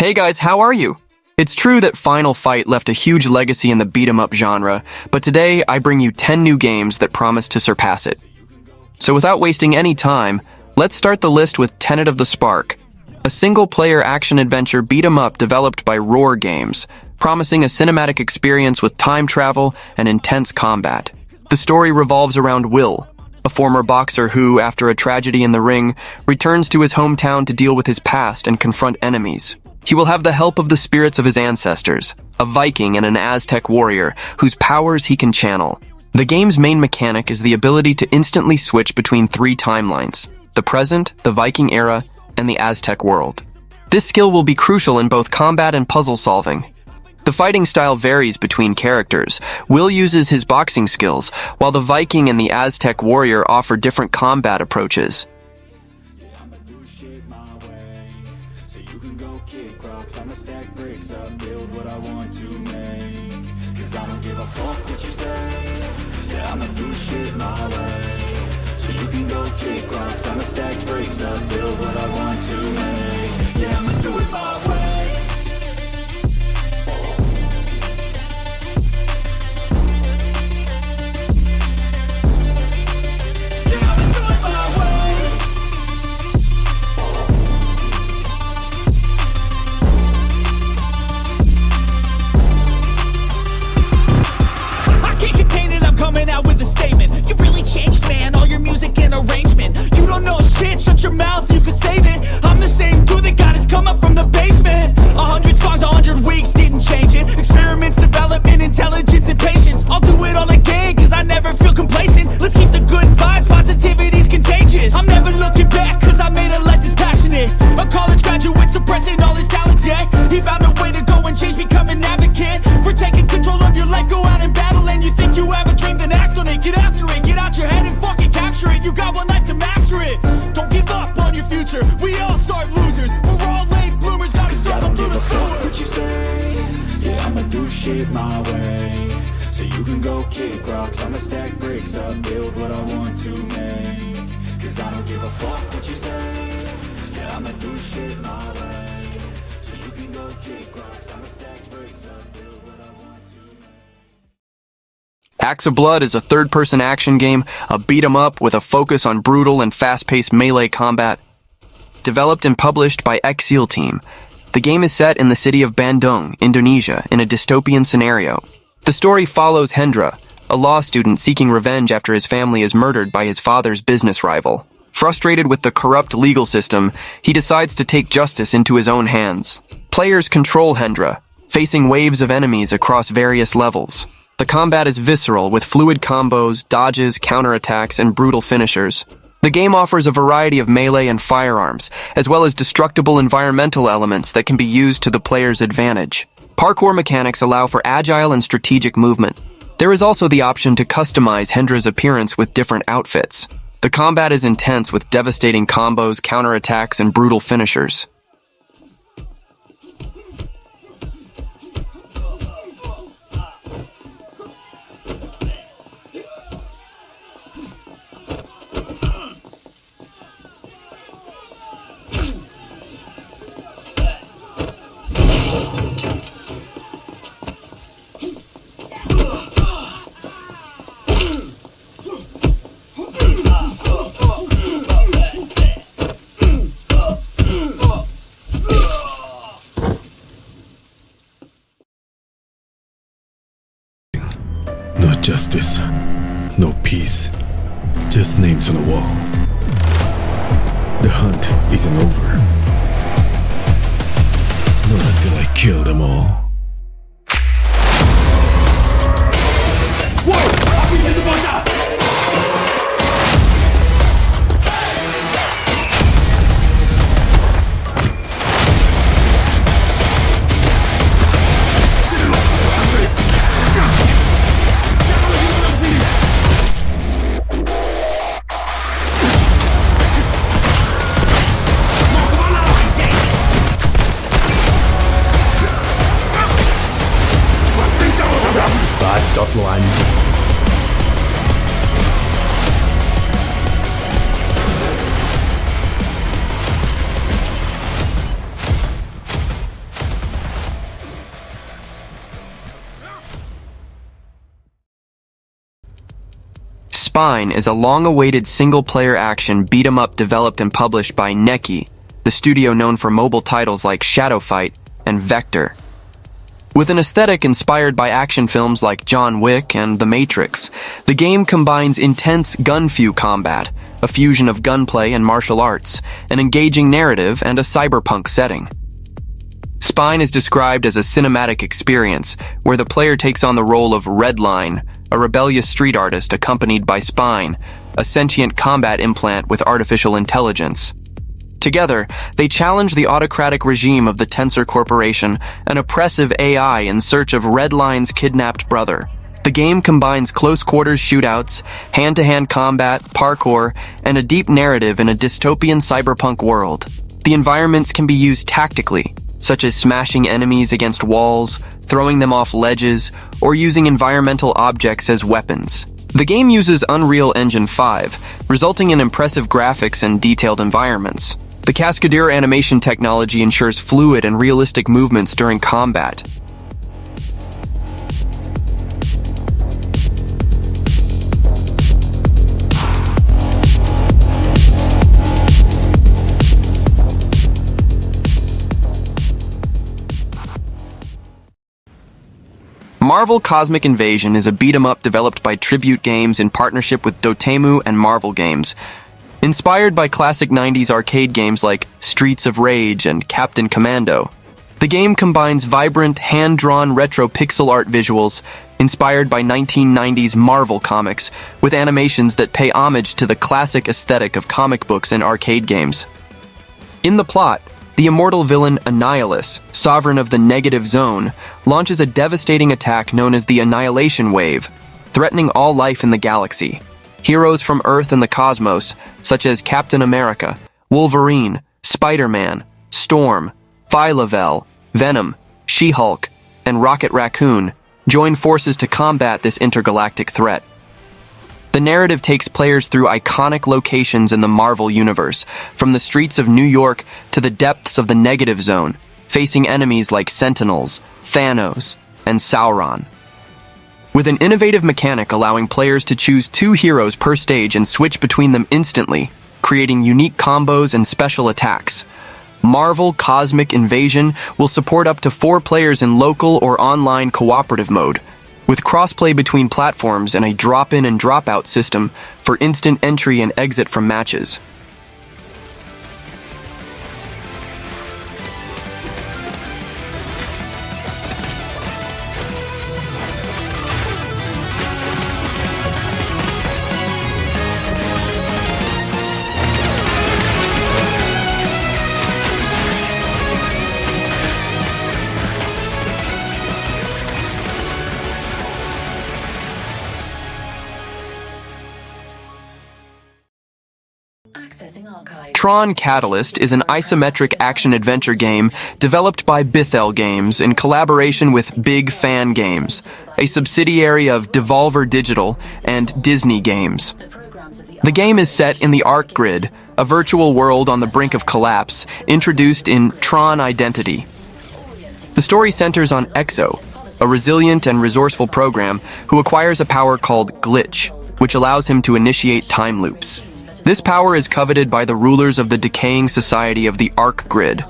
Hey guys, how are you? It's true that Final Fight left a huge legacy in the beat-em-up genre, but today I bring you 10 new games that promise to surpass it. So without wasting any time, let's start the list with Tenet of the Spark, a single-player action-adventure beat-em-up developed by Roar Games, promising a cinematic experience with time travel and intense combat. The story revolves around Will, a former boxer who, after a tragedy in the ring, returns to his hometown to deal with his past and confront enemies. He will have the help of the spirits of his ancestors, a Viking and an Aztec warrior whose powers he can channel. The game's main mechanic is the ability to instantly switch between 3 timelines: the present, the Viking era, and the Aztec world. This skill will be crucial in both combat and puzzle solving. The fighting style varies between characters. Will uses his boxing skills, while the Viking and the Aztec warrior offer different combat approaches. I'ma stack bricks up, build what I want to make. Cause I don't give a fuck what you say. Yeah, I'ma do shit my way. So you can go kick rocks. I'ma stack bricks up, build what I want to make. Yeah, I'ma do it my way. Coming out with a statement. You really changed, man, all your music and arrangement. You don't know shit, shut your mouth, you can save it. I'm the same dude that got his come up from the basement. 100 songs, 100 weeks, didn't change it. Experiments, development, intelligence, and patience. I'll do it all again, cause I never feel complacent. Let's keep the good vibes, positivity's contagious. I'm never looking back, cause I made a life that's passionate. A college graduate suppressing all his talents, yeah. He found a way to go and change, become an advocate. For taking control of your life, go out and battle. And you think you have a dream, then act on it, get after it. Get out your head and fucking capture it. You got one life to master it. Don't give up on your future, we all start losers. We're all late bloomers, gotta struggle through the sewer. What you say? Yeah, I'ma do shit my way. So you can go kick rocks. I'ma stack bricks up, build what I want to make. Cause I don't give a fuck what you say. Yeah, I'ma do shit my way. So you can go kick rocks. I'ma stack bricks up, build what I want to make. Axe of Blood is a third-person action game, a beat-em-up with a focus on brutal and fast-paced melee combat. Developed and published by Exil Team, the game is set in the city of Bandung, Indonesia, in a dystopian scenario. The story follows Hendra, a law student seeking revenge after his family is murdered by his father's business rival. Frustrated with the corrupt legal system, he decides to take justice into his own hands. Players control Hendra, facing waves of enemies across various levels. The combat is visceral, with fluid combos, dodges, counterattacks, and brutal finishers. The game offers a variety of melee and firearms, as well as destructible environmental elements that can be used to the player's advantage. Parkour mechanics allow for agile and strategic movement. There is also the option to customize Hendra's appearance with different outfits. The combat is intense with devastating combos, counterattacks, and brutal finishers. No justice, no peace, just names on a wall. The hunt isn't over. Not until I kill them all. Spine is a long-awaited single-player action beat-em-up developed and published by Neki, the studio known for mobile titles like Shadow Fight and Vector. With an aesthetic inspired by action films like John Wick and The Matrix, the game combines intense gun-fu combat, a fusion of gunplay and martial arts, an engaging narrative, and a cyberpunk setting. Spine is described as a cinematic experience where the player takes on the role of Redline, a rebellious street artist accompanied by Spine, a sentient combat implant with artificial intelligence. Together, they challenge the autocratic regime of the Tensor Corporation, an oppressive AI in search of Redline's kidnapped brother. The game combines close-quarters shootouts, hand-to-hand combat, parkour, and a deep narrative in a dystopian cyberpunk world. The environments can be used tactically, such as smashing enemies against walls, throwing them off ledges, or using environmental objects as weapons. The game uses Unreal Engine 5, resulting in impressive graphics and detailed environments. The Cascadeur animation technology ensures fluid and realistic movements during combat. Marvel Cosmic Invasion is a beat-em-up developed by Tribute Games in partnership with Dotemu and Marvel Games. Inspired by classic 90s arcade games like Streets of Rage and Captain Commando, the game combines vibrant, hand-drawn retro pixel art visuals inspired by 1990s Marvel comics with animations that pay homage to the classic aesthetic of comic books and arcade games. In the plot, the immortal villain Annihilus, sovereign of the Negative Zone, launches a devastating attack known as the Annihilation Wave, threatening all life in the galaxy. Heroes from Earth and the cosmos, such as Captain America, Wolverine, Spider-Man, Storm, Phyla-Vell, Venom, She-Hulk, and Rocket Raccoon, join forces to combat this intergalactic threat. The narrative takes players through iconic locations in the Marvel Universe, from the streets of New York to the depths of the Negative Zone, facing enemies like Sentinels, Thanos, and Sauron. With an innovative mechanic allowing players to choose 2 heroes per stage and switch between them instantly, creating unique combos and special attacks, Marvel Cosmic Invasion will support up to 4 players in local or online cooperative mode, with crossplay between platforms and a drop-in and drop-out system for instant entry and exit from matches. TRON Catalyst is an isometric action-adventure game developed by Bithell Games in collaboration with Big Fan Games, a subsidiary of Devolver Digital and Disney Games. The game is set in the ARTcade, a virtual world on the brink of collapse, introduced in TRON Identity. The story centers on Exo, a resilient and resourceful program who acquires a power called Glitch, which allows him to initiate time loops. This power is coveted by the rulers of the decaying society of the ARTcade.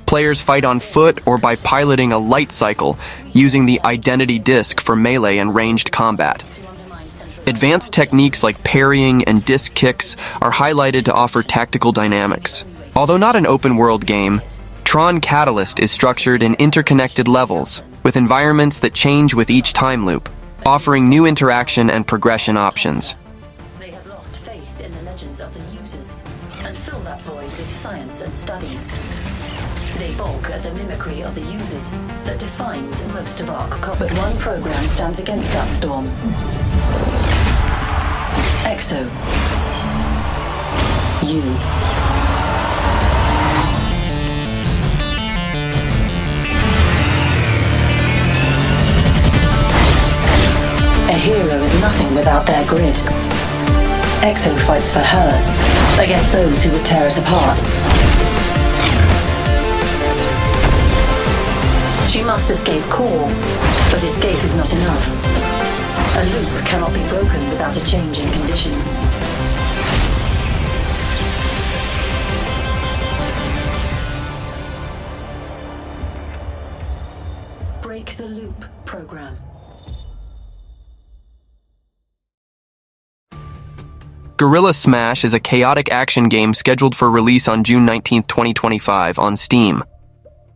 Players fight on foot or by piloting a light cycle, using the Identity Disc for melee and ranged combat. Advanced techniques like parrying and disc kicks are highlighted to offer tactical dynamics. Although not an open-world game, TRON Catalyst is structured in interconnected levels, with environments that change with each time loop, offering new interaction and progression options. Of the users and fill that void with science and study. They balk at the mimicry of the users that defines most of ARC. But one program stands against that storm. Exo. You. A hero is nothing without their grid. Exo fights for hers, against those who would tear it apart. She must escape core, but escape is not enough. A loop cannot be broken without a change in conditions. Break the loop program. Gorilla Smash is a chaotic action game scheduled for release on June 19, 2025 on Steam.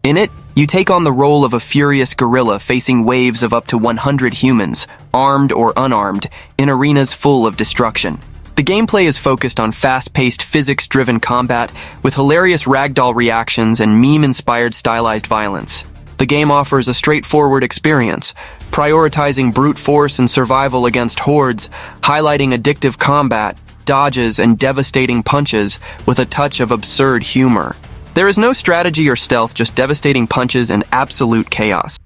In it, you take on the role of a furious gorilla facing waves of up to 100 humans, armed or unarmed, in arenas full of destruction. The gameplay is focused on fast-paced, physics-driven combat with hilarious ragdoll reactions and meme-inspired stylized violence. The game offers a straightforward experience, prioritizing brute force and survival against hordes, highlighting addictive combat, dodges, and devastating punches with a touch of absurd humor. There is no strategy or stealth, just devastating punches and absolute chaos.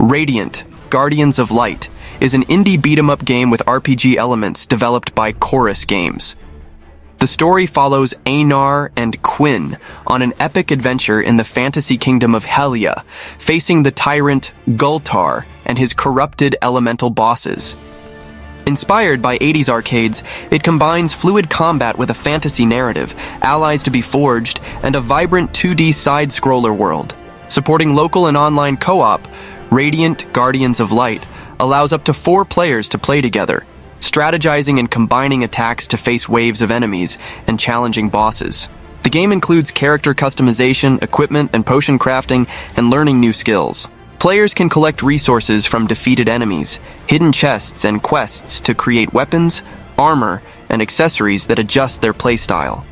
Radiant, Guardians of Light, is an indie beat-em-up game with RPG elements developed by Chorus Games. The story follows Einar and Quinn on an epic adventure in the fantasy kingdom of Helia, facing the tyrant Gultar and his corrupted elemental bosses. Inspired by 80s arcades, it combines fluid combat with a fantasy narrative, allies to be forged, and a vibrant 2D side-scroller world. Supporting local and online co-op, Radiant Guardians of Light allows up to 4 players to play together, strategizing and combining attacks to face waves of enemies and challenging bosses. The game includes character customization, equipment and potion crafting, and learning new skills. Players can collect resources from defeated enemies, hidden chests, and quests to create weapons, armor, and accessories that adjust their playstyle.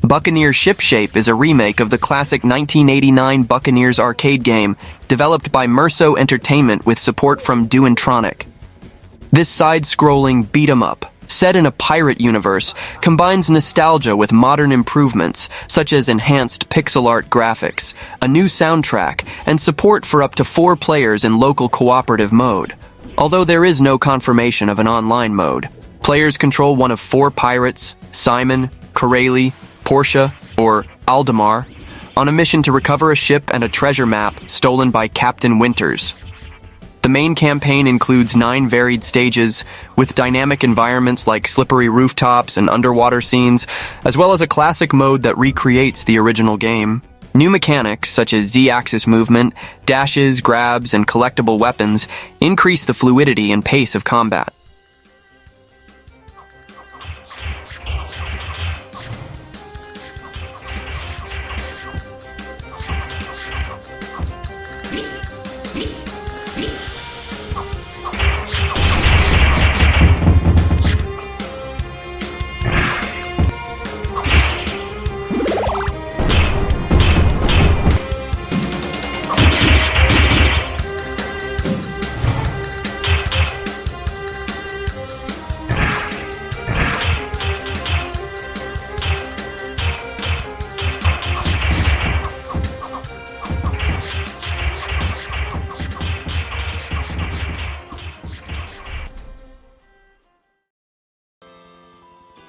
Buccaneers Shipshape is a remake of the classic 1989 Buccaneers arcade game developed by Merso Entertainment with support from Duintronic. This side-scrolling beat-em-up, set in a pirate universe, combines nostalgia with modern improvements such as enhanced pixel art graphics, a new soundtrack, and support for up to 4 players in local cooperative mode. Although there is no confirmation of an online mode, players control one of 4 pirates, Simon, Corelli, Portia, or Aldemar, on a mission to recover a ship and a treasure map stolen by Captain Winters. The main campaign includes 9 varied stages, with dynamic environments like slippery rooftops and underwater scenes, as well as a classic mode that recreates the original game. New mechanics, such as Z-axis movement, dashes, grabs, and collectible weapons, increase the fluidity and pace of combat.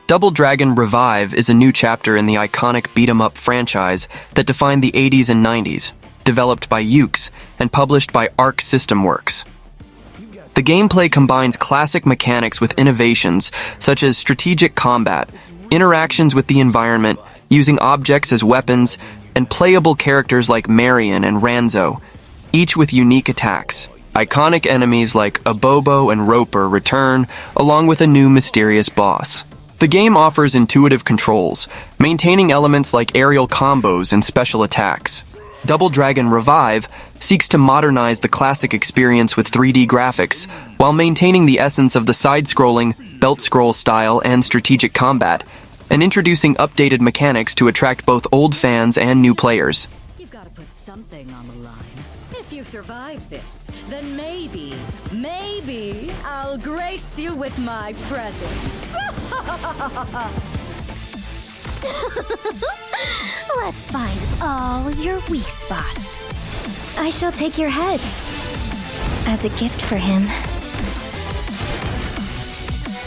Double Dragon Revive is a new chapter in the iconic beat-em-up franchise that defined the 80s and 90s, developed by Ukes and published by Arc System Works. The gameplay combines classic mechanics with innovations such as strategic combat, interactions with the environment, using objects as weapons, and playable characters like Marion and Ranzo, each with unique attacks. Iconic enemies like Abobo and Roper return, along with a new mysterious boss. The game offers intuitive controls, maintaining elements like aerial combos and special attacks. Double Dragon Revive seeks to modernize the classic experience with 3D graphics, while maintaining the essence of the side-scrolling, belt-scroll style and strategic combat, and introducing updated mechanics to attract both old fans and new players. You've got to put something on the line. If you survive this, then maybe I'll grace you with my presence. Let's find all your weak spots. I shall take your heads as a gift for him.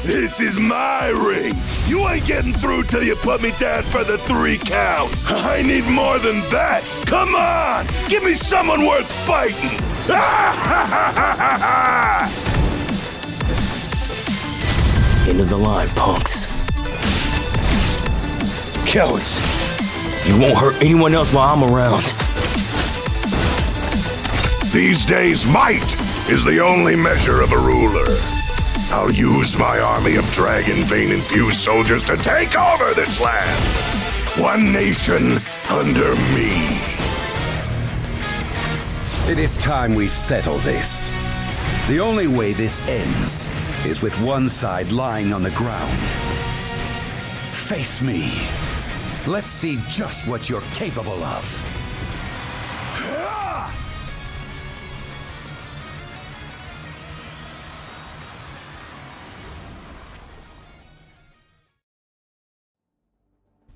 This is my ring. You ain't getting through till you put me down for the 3 count. I need more than that. Come on, give me someone worth fighting. End of the line, punks. Cowards. You won't hurt anyone else while I'm around. These days, might is the only measure of a ruler. I'll use my army of dragon vein-infused soldiers to take over this land. One nation under me. It is time we settle this. The only way this ends is with one side lying on the ground. Face me. Let's see just what you're capable of.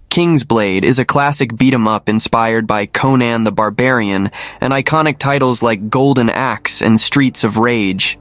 King's Blade is a classic beat-em-up inspired by Conan the Barbarian and iconic titles like Golden Axe and Streets of Rage.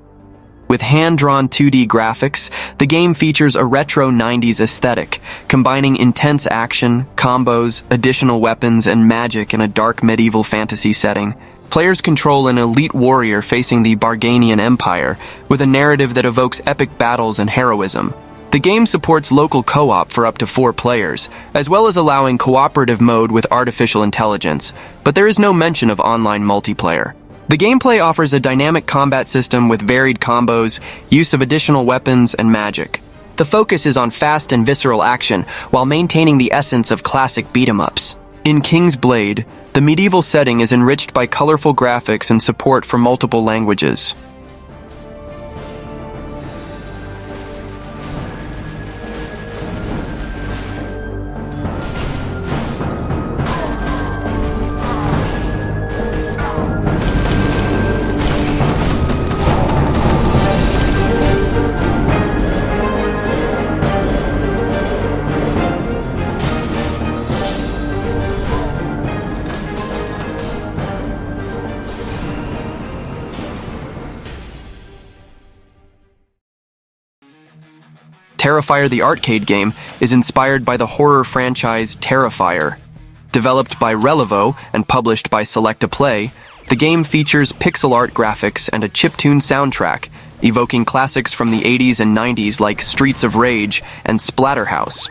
With hand-drawn 2D graphics, the game features a retro 90s aesthetic, combining intense action, combos, additional weapons, and magic in a dark medieval fantasy setting. Players control an elite warrior facing the Barganian Empire, with a narrative that evokes epic battles and heroism. The game supports local co-op for up to 4 players, as well as allowing cooperative mode with artificial intelligence, but there is no mention of online multiplayer. The gameplay offers a dynamic combat system with varied combos, use of additional weapons, and magic. The focus is on fast and visceral action, while maintaining the essence of classic beat-em-ups. In King's Blade, the medieval setting is enriched by colorful graphics and support for multiple languages. Terrifier the arcade game is inspired by the horror franchise Terrifier. Developed by Relevo and published by Selecta Play, the game features pixel art graphics and a chiptune soundtrack, evoking classics from the 80s and 90s like Streets of Rage and Splatterhouse.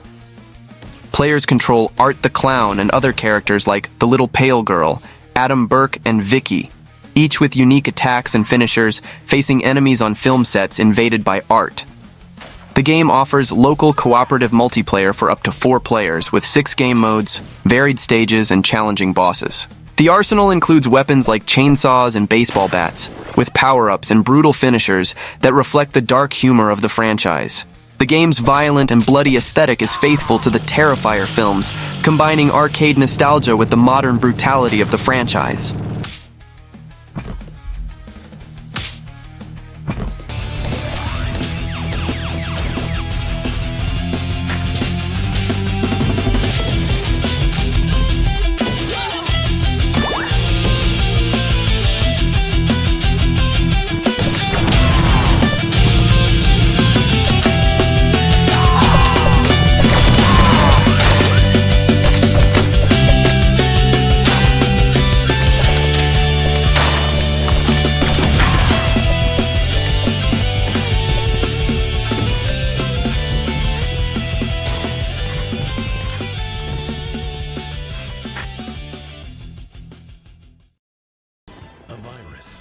Players control Art the Clown and other characters like the Little Pale Girl, Adam Burke, and Vicky, each with unique attacks and finishers facing enemies on film sets invaded by Art. The game offers local cooperative multiplayer for up to 4 players with 6 game modes, varied stages, and challenging bosses. The arsenal includes weapons like chainsaws and baseball bats, with power-ups and brutal finishers that reflect the dark humor of the franchise. The game's violent and bloody aesthetic is faithful to the Terrifier films, combining arcade nostalgia with the modern brutality of the franchise.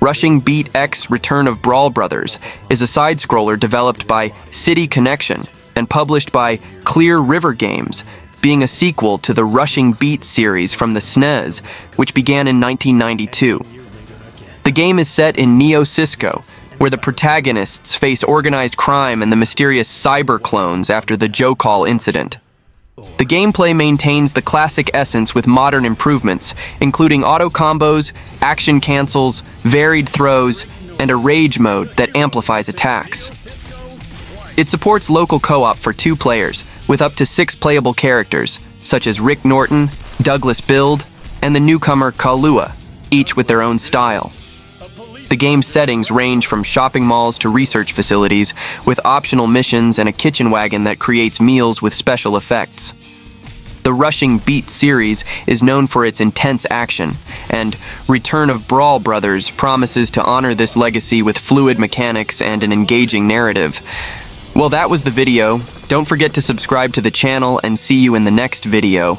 Rushing Beat X Return of Brawl Brothers is a side-scroller developed by City Connection and published by Clear River Games, being a sequel to the Rushing Beat series from the SNES, which began in 1992. The game is set in Neo-Cisco, where the protagonists face organized crime and the mysterious cyber clones after the Joe Call incident. The gameplay maintains the classic essence with modern improvements, including auto combos, action cancels, varied throws, and a rage mode that amplifies attacks. It supports local co-op for 2 players, with up to 6 playable characters, such as Rick Norton, Douglas Build, and the newcomer Kahlua, each with their own style. The game's settings range from shopping malls to research facilities, with optional missions and a kitchen wagon that creates meals with special effects. The Rushing Beat series is known for its intense action, and Return of Brawl Brothers promises to honor this legacy with fluid mechanics and an engaging narrative. Well, that was the video. Don't forget to subscribe to the channel and see you in the next video.